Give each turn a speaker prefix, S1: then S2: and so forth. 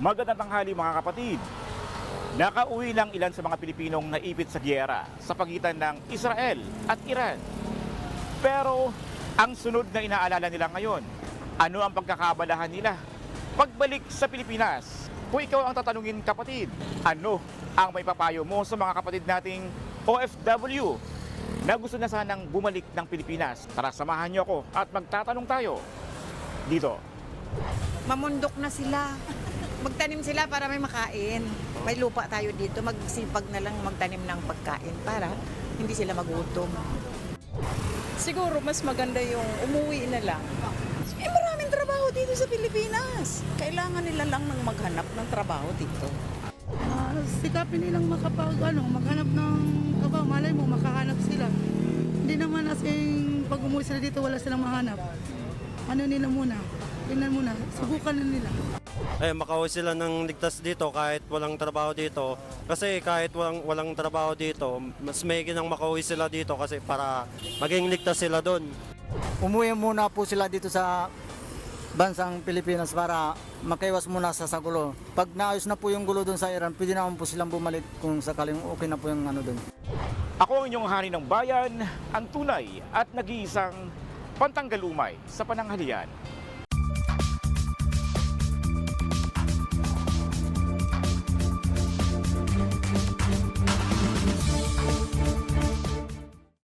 S1: Magandang tanghali mga kapatid. Nakauwi lang ilan sa mga Pilipinong naipit sa giyera sa pagitan ng Israel at Iran. Pero ang sunod na inaalala nila ngayon, ano ang pagkakabalahan nila? Pagbalik sa Pilipinas, kung ikaw ang tatanungin kapatid, ano ang may papayo mo sa mga kapatid nating OFW na gusto na sanang bumalik ng Pilipinas? Tara, samahan niyo ako at magtatanong tayo dito.
S2: Mamundok na sila. Magtanim sila para may makain. May lupa tayo dito, magsipag na lang magtanim ng pagkain para hindi sila magutom.
S3: Siguro mas maganda yung umuwi na lang.
S2: Maraming trabaho dito sa Pilipinas. Kailangan nila lang ng maghanap ng trabaho dito.
S4: Sikapin nilang maghanap ng trabaho. Malay mo, makahanap sila. Hindi naman asing pag umuwi sila dito, wala silang mahanap. Ano nila muna? Tingnan muna, subukan na nila.
S5: Makauwi sila ng ligtas dito kahit walang trabaho dito. Kasi kahit walang trabaho dito, mas may ginang makauwi sila dito kasi para maging ligtas sila doon.
S6: Umuwi muna po sila dito sa bansang Pilipinas para makaiwas muna sa gulo. Pag naayos na po yung gulo doon sa Iran, pwede naman po silang bumalik kung sakaling okay na po yung doon.
S1: Ako ang inyong hari ng bayan, ang tunay at nag-iisang pantanggal umay sa pananghalian.